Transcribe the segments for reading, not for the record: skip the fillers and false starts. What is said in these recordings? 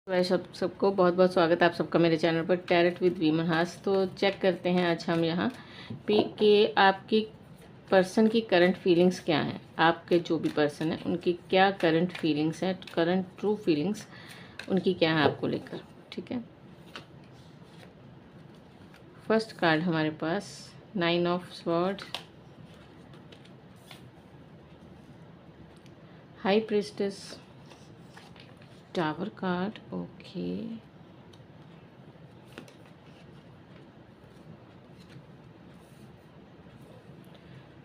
भाई सबको बहुत बहुत स्वागत है आप सबका मेरे चैनल पर टैरेट विद वी मनहास। तो चेक करते हैं आज हम यहाँ पे कि आपकी पर्सन की करंट फीलिंग्स क्या हैं। आपके जो भी पर्सन है उनकी क्या करंट फीलिंग्स हैं, करंट ट्रू फीलिंग्स उनकी क्या है आपको लेकर। ठीक है, फर्स्ट कार्ड हमारे पास 9 of sword, high priestess, tower card, okay,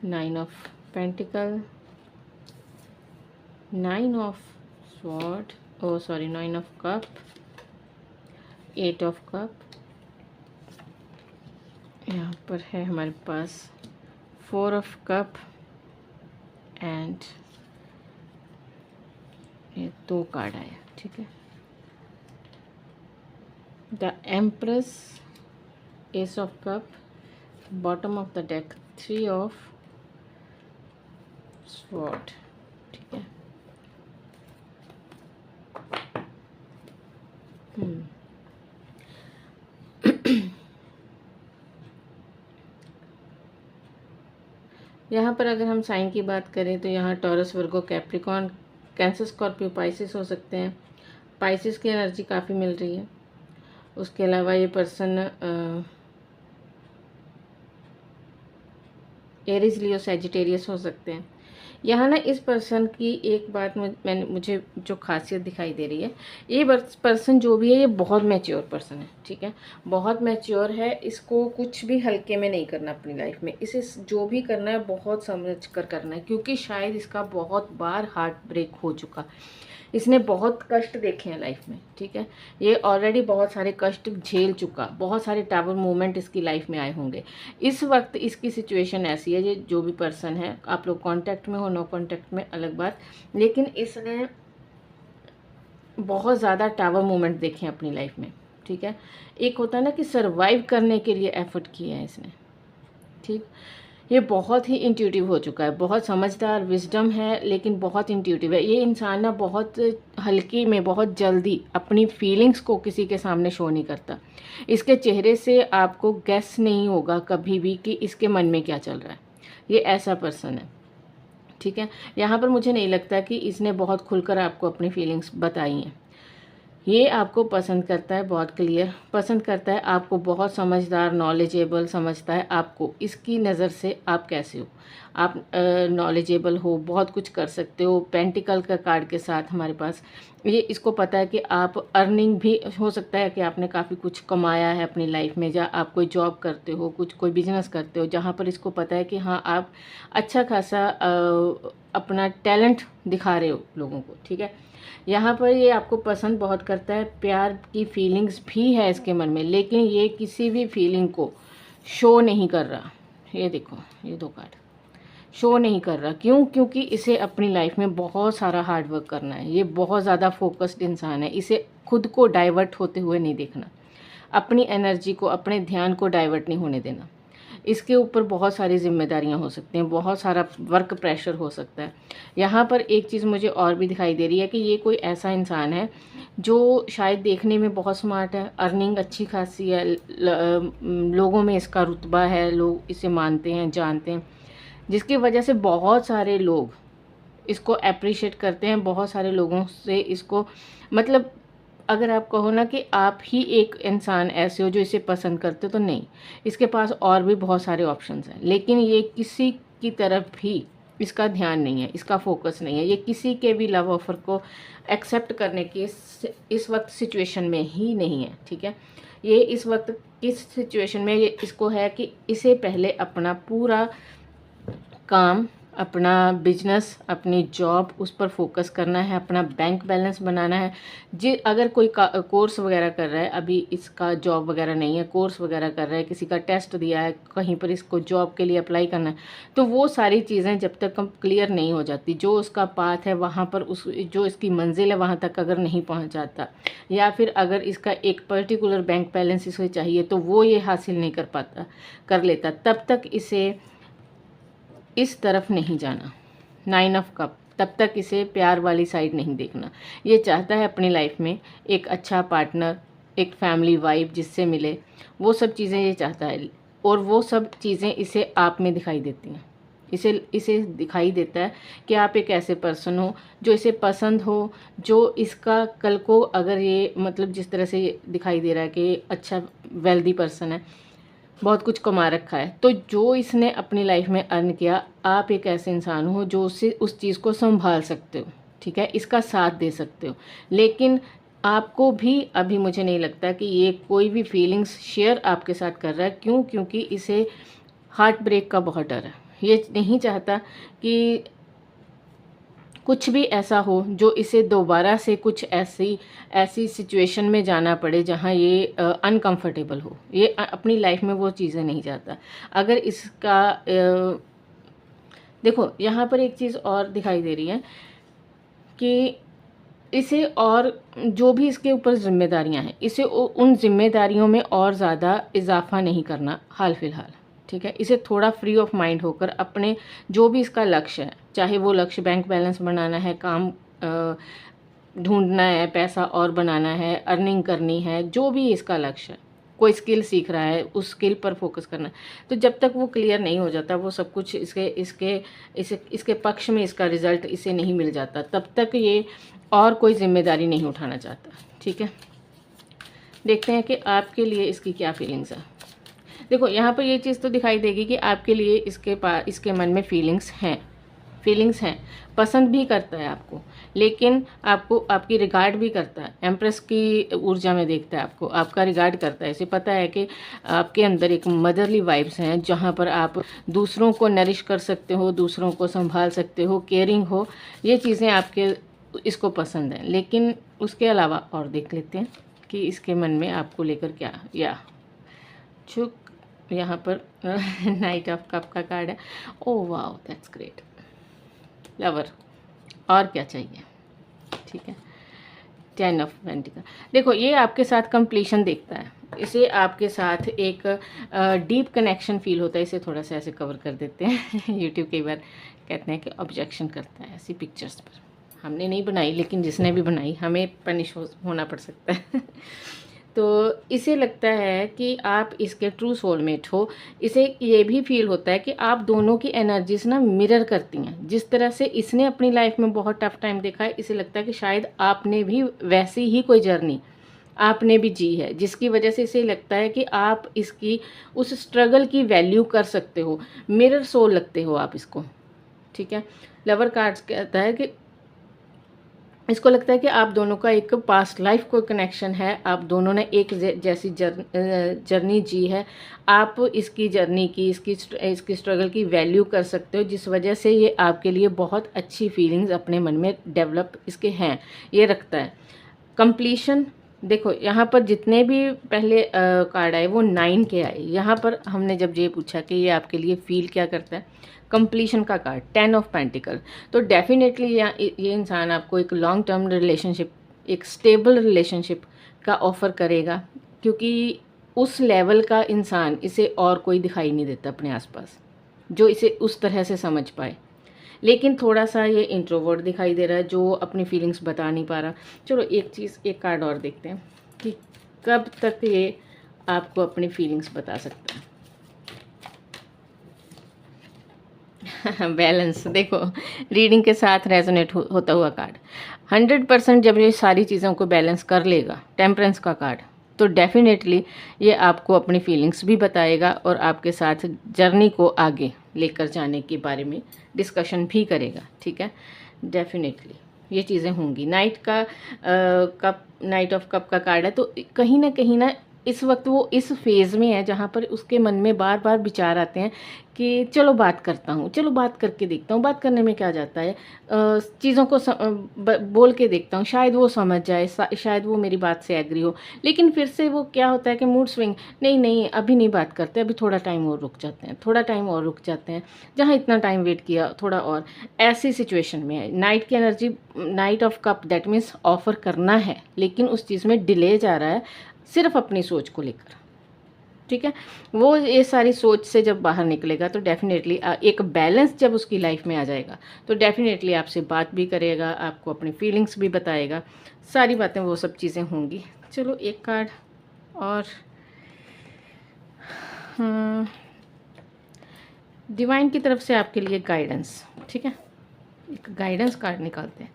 9 of pentacle, 9 of sword, oh sorry 9 of cup, 8 of cup, यहाँ पर है हमारे पास 4 ऑफ कप एंड ये 2 कार्ड आया। ठीक है, the empress, S of cup, bottom of the deck 3 of sword. ठीक है, यहाँ पर अगर हम साइन की बात करें तो यहाँ टॉरस, वर्गो, कैप्रिकॉन, कैंसर, स्कॉर्पियो, पाइसिस हो सकते हैं। पाइसिस की एनर्जी काफ़ी मिल रही है। उसके अलावा ये पर्सन एरीज, लियो, सैजिटेरियस हो सकते हैं। यहाँ ना इस पर्सन की एक बात मुझे जो खासियत दिखाई दे रही है, ये पर्सन जो भी है ये बहुत मैच्योर पर्सन है। ठीक है, बहुत मैच्योर है। इसको कुछ भी हल्के में नहीं करना अपनी लाइफ में। इसे जो भी करना है बहुत समझ कर करना है, क्योंकि शायद इसका बहुत बार हार्ट ब्रेक हो चुका। इसने बहुत कष्ट देखे हैं लाइफ में। ठीक है, ये ऑलरेडी बहुत सारे कष्ट झेल चुका, बहुत सारे टावर मोमेंट इसकी लाइफ में आए होंगे। इस वक्त इसकी सिचुएशन ऐसी है, ये जो भी पर्सन है, आप लोग कांटेक्ट में हो नो कांटेक्ट में अलग बात, लेकिन इसने बहुत ज़्यादा टावर मोमेंट देखे हैं अपनी लाइफ में। ठीक है, एक होता है ना कि सर्वाइव करने के लिए एफर्ट किए हैं इसने। ठीक, ये बहुत ही इंट्यूटिव हो चुका है, बहुत समझदार, विजडम है, लेकिन बहुत इंट्यूटिव है। ये इंसान ना बहुत हल्की में, बहुत जल्दी अपनी फीलिंग्स को किसी के सामने शो नहीं करता। इसके चेहरे से आपको गैस नहीं होगा कभी भी कि इसके मन में क्या चल रहा है। ये ऐसा पर्सन है। ठीक है, यहाँ पर मुझे नहीं लगता कि इसने बहुत खुलकर आपको अपनी फीलिंग्स बताई हैं। ये आपको पसंद करता है, बहुत क्लियर पसंद करता है आपको, बहुत समझदार, नॉलेजेबल समझता है आपको। इसकी नज़र से आप कैसे हो, आप नॉलेजेबल हो, बहुत कुछ कर सकते हो। पेंटिकल का कार्ड के साथ हमारे पास ये इसको पता है कि आप अर्निंग भी हो सकता है कि आपने काफ़ी कुछ कमाया है अपनी लाइफ में, जहाँ आप कोई जॉब करते हो, कोई बिजनेस करते हो, जहाँ पर इसको पता है कि हाँ आप अच्छा खासा अपना टैलेंट दिखा रहे हो लोगों को। ठीक है, यहाँ पर ये आपको पसंद बहुत करता है, प्यार की फीलिंग्स भी है इसके मन में, लेकिन ये किसी भी फीलिंग को शो नहीं कर रहा। ये देखो, ये 2 कार्ड शो नहीं कर रहा। क्यों? क्योंकि इसे अपनी लाइफ में बहुत सारा हार्ड वर्क करना है। ये बहुत ज़्यादा फोकस्ड इंसान है। इसे खुद को डाइवर्ट होते हुए नहीं देखना, अपनी एनर्जी को, अपने ध्यान को डाइवर्ट नहीं होने देना। इसके ऊपर बहुत सारी जिम्मेदारियां हो सकती हैं, बहुत सारा वर्क प्रेशर हो सकता है। यहाँ पर एक चीज़ मुझे और भी दिखाई दे रही है कि ये कोई ऐसा इंसान है जो शायद देखने में बहुत स्मार्ट है, अर्निंग अच्छी खासी है, लोगों में इसका रुतबा है, लोग इसे मानते हैं, जानते हैं, जिसकी वजह से बहुत सारे लोग इसको अप्रिशिएट करते हैं। बहुत सारे लोगों से इसको, मतलब अगर आप कहो ना कि आप ही एक इंसान ऐसे हो जो इसे पसंद करते हो, तो नहीं, इसके पास और भी बहुत सारे ऑप्शंस हैं, लेकिन ये किसी की तरफ भी इसका ध्यान नहीं है, इसका फोकस नहीं है। ये किसी के भी लव ऑफर को एक्सेप्ट करने की इस वक्त सिचुएशन में ही नहीं है। ठीक है, ये इस वक्त किस सिचुएशन में ये इसको है कि इसे पहले अपना पूरा काम, अपना बिजनेस, अपनी जॉब, उस पर फोकस करना है, अपना बैंक बैलेंस बनाना है। अगर कोई कोर्स वगैरह कर रहा है, अभी इसका जॉब वगैरह नहीं है, कोर्स वगैरह कर रहा है, किसी का टेस्ट दिया है, कहीं पर इसको जॉब के लिए अप्लाई करना है, तो वो सारी चीज़ें जब तक क्लियर नहीं हो जाती, जो उसका पाथ है वहाँ पर, जो इसकी मंजिल है वहाँ तक अगर नहीं पहुँच जाता, या फिर अगर इसका एक पर्टिकुलर बैंक बैलेंस इसे चाहिए तो वो ये हासिल नहीं कर लेता, तब तक इसे इस तरफ नहीं जाना। 9 ऑफ कप, द तब तक इसे प्यार वाली साइड नहीं देखना। ये चाहता है अपनी लाइफ में एक अच्छा पार्टनर, एक फैमिली वाइफ जिससे मिले, वो सब चीज़ें ये चाहता है, और वो सब चीज़ें इसे आप में दिखाई देती हैं। इसे दिखाई देता है कि आप एक ऐसे पर्सन हो जो इसे पसंद हो, जो इसका कल को अगर ये मतलब जिस तरह से ये दिखाई दे रहा है कि अच्छा वेल्दी पर्सन है, बहुत कुछ कमा रखा है, तो जो इसने अपनी लाइफ में अर्न किया, आप एक ऐसे इंसान हो जो उससे उस चीज़ को संभाल सकते हो, ठीक है, इसका साथ दे सकते हो। लेकिन आपको भी अभी मुझे नहीं लगता कि ये कोई भी फीलिंग्स शेयर आपके साथ कर रहा है। क्यों? क्योंकि इसे हार्ट ब्रेक का बहुत डर है। ये नहीं चाहता कि कुछ भी ऐसा हो जो इसे दोबारा से कुछ ऐसी सिचुएशन में जाना पड़े जहाँ ये अनकंफर्टेबल हो। ये अपनी लाइफ में वो चीज़ें नहीं चाहता। अगर इसका देखो यहाँ पर एक चीज़ और दिखाई दे रही है कि इसे और जो भी इसके ऊपर जिम्मेदारियां हैं, इसे उन जिम्मेदारियों में और ज़्यादा इजाफा नहीं करना हाल फिलहाल, ठीक है। इसे थोड़ा फ्री ऑफ माइंड होकर अपने जो भी इसका लक्ष्य है, चाहे वो लक्ष्य बैंक बैलेंस बनाना है, काम ढूंढना है, पैसा और बनाना है, अर्निंग करनी है, जो भी इसका लक्ष्य है, कोई स्किल सीख रहा है, उस स्किल पर फोकस करना है, तो जब तक वो क्लियर नहीं हो जाता, वो सब कुछ इसके पक्ष में इसका रिजल्ट इसे नहीं मिल जाता, तब तक ये और कोई जिम्मेदारी नहीं उठाना चाहता, ठीक है। देखते हैं कि आपके लिए इसकी क्या फीलिंग्स है। देखो यहाँ पर ये चीज़ तो दिखाई देगी कि आपके लिए इसके मन में फीलिंग्स हैं, पसंद भी करता है आपको, लेकिन आपकी रिगार्ड भी करता है। एम्प्रेस की ऊर्जा में देखता है आपको, आपका रिगार्ड करता है। इसे पता है कि आपके अंदर एक मदरली वाइब्स हैं, जहाँ पर आप दूसरों को नरिश कर सकते हो, दूसरों को संभाल सकते हो, केयरिंग हो, ये चीज़ें इसको पसंद है। लेकिन उसके अलावा और देख लेते हैं कि इसके मन में आपको लेकर क्या, या चुक यहाँ पर नाइट ऑफ कप का कार्ड है। Oh wow, that's great. Lover, और क्या चाहिए, ठीक है। 10 ऑफ पेंटिकल, देखो ये आपके साथ कंप्लीशन देखता है, इसे आपके साथ एक डीप कनेक्शन फील होता है। इसे थोड़ा सा ऐसे कवर कर देते हैं यूट्यूब कई बार कहते हैं कि ऑब्जेक्शन करता है ऐसी पिक्चर्स पर। हमने नहीं बनाई, लेकिन जिसने भी बनाई हमें पनिश होना पड़ सकता है तो इसे लगता है कि आप इसके ट्रू सोलमेट हो। इसे ये भी फील होता है कि आप दोनों की एनर्जीज ना मिरर करती हैं। जिस तरह से इसने अपनी लाइफ में बहुत टफ टाइम देखा है, इसे लगता है कि शायद आपने भी वैसी ही कोई जर्नी आपने भी जी है, जिसकी वजह से इसे लगता है कि आप इसकी उस स्ट्रगल की वैल्यू कर सकते हो। मिरर सोल लगते हो आप इसको, ठीक है। लवर कार्ड्स कहता है कि इसको लगता है कि आप दोनों का एक पास्ट लाइफ को कनेक्शन है, आप दोनों ने एक जैसी जर्नी जी है, आप इसकी जर्नी की, इसकी स्ट्रगल की वैल्यू कर सकते हो, जिस वजह से ये आपके लिए बहुत अच्छी फीलिंग्स अपने मन में डेवलप इसके हैं, ये रखता है। कंप्लीशन, देखो यहाँ पर जितने भी पहले कार्ड आए वो 9 के आए। यहाँ पर हमने जब ये पूछा कि ये आपके लिए फील क्या करता है, कंप्लीशन का कार्ड 10 ऑफ पेंटिकल, तो डेफिनेटली ये इंसान आपको एक लॉन्ग टर्म रिलेशनशिप, एक स्टेबल रिलेशनशिप का ऑफ़र करेगा, क्योंकि उस लेवल का इंसान इसे और कोई दिखाई नहीं देता अपने आसपास जो इसे उस तरह से समझ पाए। लेकिन थोड़ा सा ये इंट्रोवर्ट दिखाई दे रहा है, जो अपनी फीलिंग्स बता नहीं पा रहा। चलो एक कार्ड और देखते हैं कि कब तक ये आपको अपनी फीलिंग्स बता सकता है। बैलेंस, देखो रीडिंग के साथ रेजोनेट होता हुआ कार्ड 100% जब ये सारी चीज़ों को बैलेंस कर लेगा, टेम्परेंस का कार्ड, तो डेफिनेटली ये आपको अपनी फीलिंग्स भी बताएगा और आपके साथ जर्नी को आगे लेकर जाने के बारे में डिस्कशन भी करेगा, ठीक है। डेफिनेटली ये चीज़ें होंगी। नाइट ऑफ कप का कार्ड है, तो कहीं ना इस वक्त वो इस फेज़ में है जहाँ पर उसके मन में बार बार विचार आते हैं कि चलो बात करता हूँ, चलो बात करके देखता हूँ, बात करने में क्या जाता है, चीज़ों को बोल के देखता हूँ, शायद वो समझ जाए, शायद वो मेरी बात से एग्री हो। लेकिन फिर से वो क्या होता है कि मूड स्विंग, नहीं अभी नहीं बात करते, अभी थोड़ा टाइम और रुक जाते हैं, जहाँ इतना टाइम वेट किया थोड़ा और, ऐसी सिचुएशन में है। नाइट की energy, night of cup, that means offer करना है, लेकिन उस चीज़ में डिले जा रहा है सिर्फ अपनी सोच को लेकर, ठीक है। वो ये सारी सोच से जब बाहर निकलेगा तो डेफ़िनेटली एक बैलेंस जब उसकी लाइफ में आ जाएगा तो डेफ़िनेटली आपसे बात भी करेगा, आपको अपनी फीलिंग्स भी बताएगा, सारी बातें वो सब चीज़ें होंगी। चलो एक कार्ड और डिवाइन की तरफ से आपके लिए गाइडेंस, ठीक है। एक गाइडेंस कार्ड निकालते हैं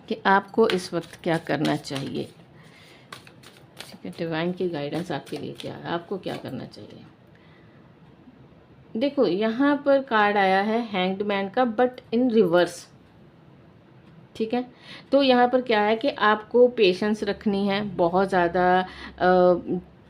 कि आपको इस वक्त क्या करना चाहिए। ठीक है, डिवाइन की गाइडेंस आपके लिए क्या है, आपको क्या करना चाहिए। देखो यहाँ पर कार्ड आया है हैंग्ड मैन का, बट इन रिवर्स। ठीक है, तो यहाँ पर क्या है कि आपको पेशेंस रखनी है, बहुत ज़्यादा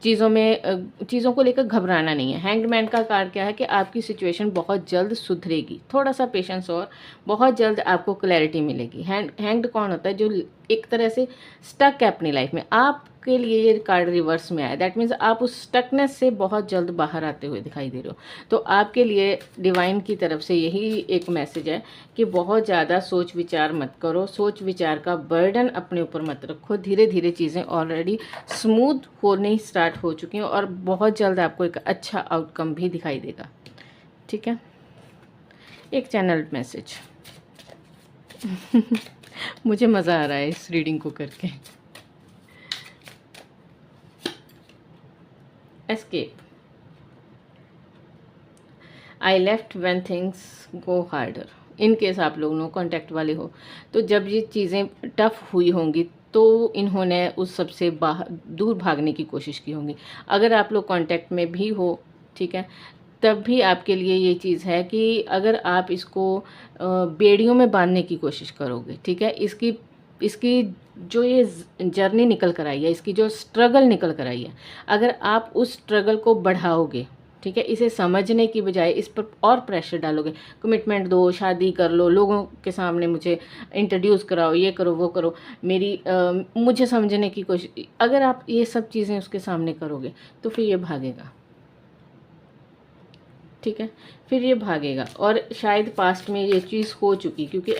चीज़ों को लेकर घबराना नहीं है। हैंग्ड मैन का कार्ड क्या है कि आपकी सिचुएशन बहुत जल्द सुधरेगी, थोड़ा सा पेशेंस और बहुत जल्द आपको क्लैरिटी मिलेगी। हैंग्ड कौन होता है, जो एक तरह से स्टक है अपनी लाइफ में। आपके लिए ये कार्ड रिवर्स में आया, दैट मीन्स आप उस स्टकनेस से बहुत जल्द बाहर आते हुए दिखाई दे रहे हो। तो आपके लिए डिवाइन की तरफ से यही एक मैसेज है कि बहुत ज़्यादा सोच विचार मत करो, सोच विचार का बर्डन अपने ऊपर मत रखो। धीरे धीरे चीज़ें ऑलरेडी स्मूथ होने स्टार्ट हो चुकी हैं और बहुत जल्द आपको एक अच्छा आउटकम भी दिखाई देगा। ठीक है, एक चैनल मैसेज मुझे मज़ा आ रहा है इस रीडिंग को करके। Escape, I left when things go harder. In case आप लोग नो कॉन्टैक्ट वाले हो तो जब ये चीज़ें टफ हुई होंगी तो इन्होंने उस सबसे दूर भागने की कोशिश की होंगी। अगर आप लोग कांटेक्ट में भी हो, ठीक है, तब भी आपके लिए ये चीज़ है कि अगर आप इसको बेड़ियों में बांधने की कोशिश करोगे, ठीक है, इसकी जो ये जर्नी निकल कर आई है, इसकी जो स्ट्रगल निकल कर आई है, अगर आप उस स्ट्रगल को बढ़ाओगे, ठीक है, इसे समझने की बजाय इस पर और प्रेशर डालोगे, कमिटमेंट दो, शादी कर लो, लोगों के सामने मुझे इंट्रोड्यूस कराओ, ये करो वो करो, मुझे समझने की कोशिश, अगर आप ये सब चीज़ें उसके सामने करोगे तो फिर ये भागेगा। ठीक है, फिर ये भागेगा। और शायद पास्ट में ये चीज़ हो चुकी, क्योंकि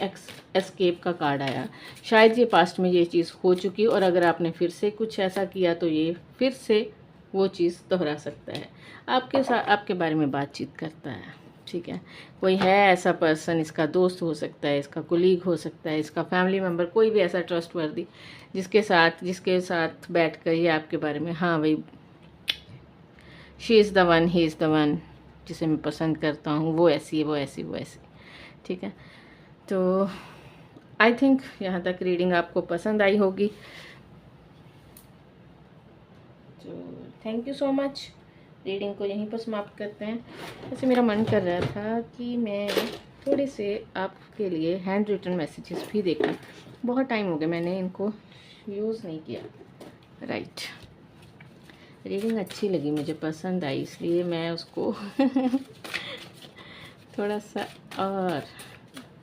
एस्केप का कार्ड आया, शायद ये पास्ट में ये चीज़ हो चुकी और अगर आपने फिर से कुछ ऐसा किया तो ये फिर से वो चीज़ दोहरा सकता है। आपके साथ आपके बारे में बातचीत करता है। ठीक है, कोई है ऐसा पर्सन, इसका दोस्त हो सकता है, इसका कोलीग हो सकता है, इसका फैमिली मेम्बर, कोई भी ऐसा ट्रस्टवर्दी जिसके साथ बैठ कर ये आपके बारे में, हाँ भाई she is the one, he is the one, जिसे मैं पसंद करता हूँ, वो ऐसी है, वो ऐसी, वो ऐसी। ठीक है, तो आई थिंक यहाँ तक रीडिंग आपको पसंद आई होगी। तो thank you so much. Reading को यहीं पर समाप्त करते हैं। वैसे मेरा मन कर रहा था कि मैं थोड़े से आपके लिए हैंड रिटन मैसेजेस भी देखूं, बहुत टाइम हो गया मैंने इनको यूज़ नहीं किया। राइट, रीडिंग अच्छी लगी, मुझे पसंद आई, इसलिए मैं उसको थोड़ा सा और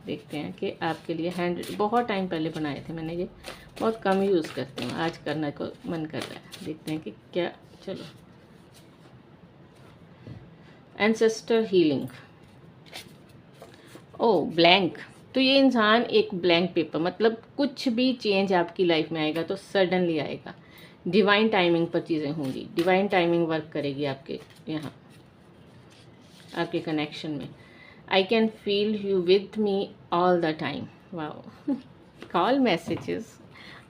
देखते हैं कि आपके लिए हैंड, बहुत टाइम पहले बनाए थे मैंने, ये बहुत कम यूज़ करती हूँ, आज करने को मन कर रहा है, देखते हैं कि क्या। चलो, एंसेस्टर हीलिंग, ओ ब्लैंक, तो ये इंसान एक ब्लैंक पेपर, मतलब कुछ भी चेंज आपकी लाइफ में आएगा तो सडनली आएगा, डिवाइन टाइमिंग पर चीज़ें होंगी, डिवाइन टाइमिंग वर्क करेगी आपके यहाँ, आपके कनेक्शन में। I can feel you with me all the time. Wow, call messages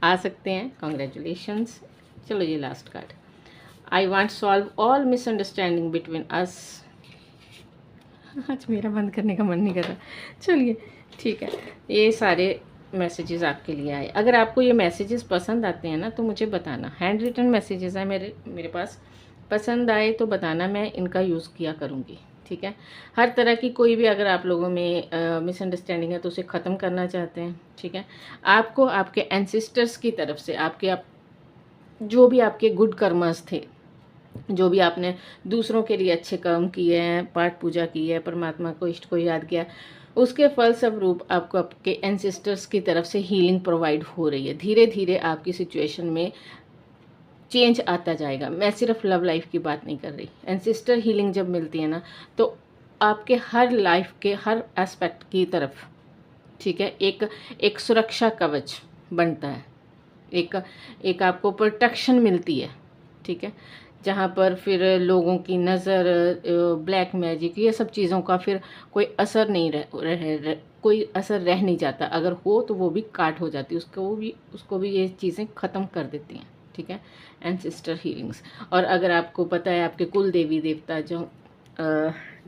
आ सकते हैं, कॉन्ग्रेचुलेशंस। चलो ये last card, I want solve all misunderstanding between us. आज मेरा बंद करने का मन नहीं कर रहा, चलिए ठीक है। ये सारे मैसेजेस आपके लिए आए। अगर आपको ये मैसेजेस पसंद आते हैं ना तो मुझे बताना, हैंड रिटन मैसेजेस हैं मेरे पास, पसंद आए तो बताना, मैं इनका यूज़ किया करूँगी। ठीक है, हर तरह की कोई भी अगर आप लोगों में मिसअंडरस्टैंडिंग है तो उसे ख़त्म करना चाहते हैं, ठीक है, आपको आपके एंसेस्टर्स की तरफ से जो भी आपके गुड कर्मस थे, जो भी आपने दूसरों के लिए अच्छे कर्म किए हैं, पाठ पूजा की है, परमात्मा को, इष्ट को याद किया, उसके फलस्वरूप आपको आपके एंसेस्टर्स की तरफ से हीलिंग प्रोवाइड हो रही है। धीरे धीरे आपकी सिचुएशन में चेंज आता जाएगा। मैं सिर्फ लव लाइफ की बात नहीं कर रही, एंसेस्टर हीलिंग जब मिलती है ना तो आपके हर लाइफ के हर एस्पेक्ट की तरफ, ठीक है, एक सुरक्षा कवच बनता है, एक आपको प्रोटेक्शन मिलती है। ठीक है, जहाँ पर फिर लोगों की नज़र, ब्लैक मैजिक, ये सब चीज़ों का फिर कोई असर नहीं कोई असर रह नहीं जाता। अगर हो तो वो भी काट हो जाती है, उसको भी ये चीज़ें ख़त्म कर देती हैं, ठीक है। Ancestor healings. और अगर आपको पता है आपके कुल देवी देवता जो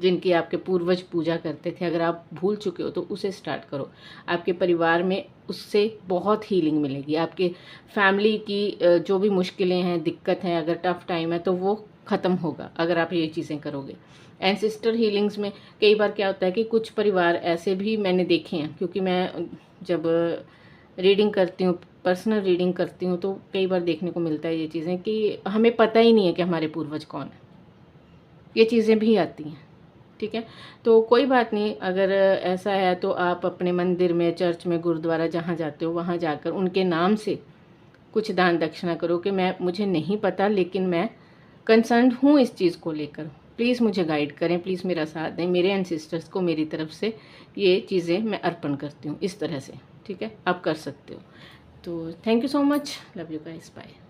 जिनकी आपके पूर्वज पूजा करते थे, अगर आप भूल चुके हो तो उसे स्टार्ट करो। आपके परिवार में उससे बहुत हीलिंग मिलेगी। आपके फैमिली की जो भी मुश्किलें हैं, दिक्कत हैं, अगर टफ़ टाइम है तो वो ख़त्म होगा अगर आप ये चीज़ें करोगे। एंसेस्टर हीलिंग्स में कई बार क्या होता है कि कुछ परिवार ऐसे भी मैंने देखे हैं, क्योंकि मैं जब रीडिंग करती हूँ, पर्सनल रीडिंग करती हूँ, तो कई बार देखने को मिलता है ये चीज़ें कि हमें पता ही नहीं है कि हमारे पूर्वज कौन है। ये चीज़ें भी आती हैं, ठीक है। तो कोई बात नहीं, अगर ऐसा है तो आप अपने मंदिर में, चर्च में, गुरुद्वारा जहाँ जाते हो वहाँ जाकर उनके नाम से कुछ दान दक्षिणा करो कि मुझे नहीं पता, लेकिन मैं कंसर्न्ड हूँ इस चीज़ को लेकर, प्लीज़ मुझे गाइड करें, प्लीज़ मेरा साथ दें, मेरे एंसेस्टर्स को मेरी तरफ से ये चीज़ें मैं अर्पण करती हूँ, इस तरह से, ठीक है। आप कर सकते हो। तो thank you so much, love you guys, bye.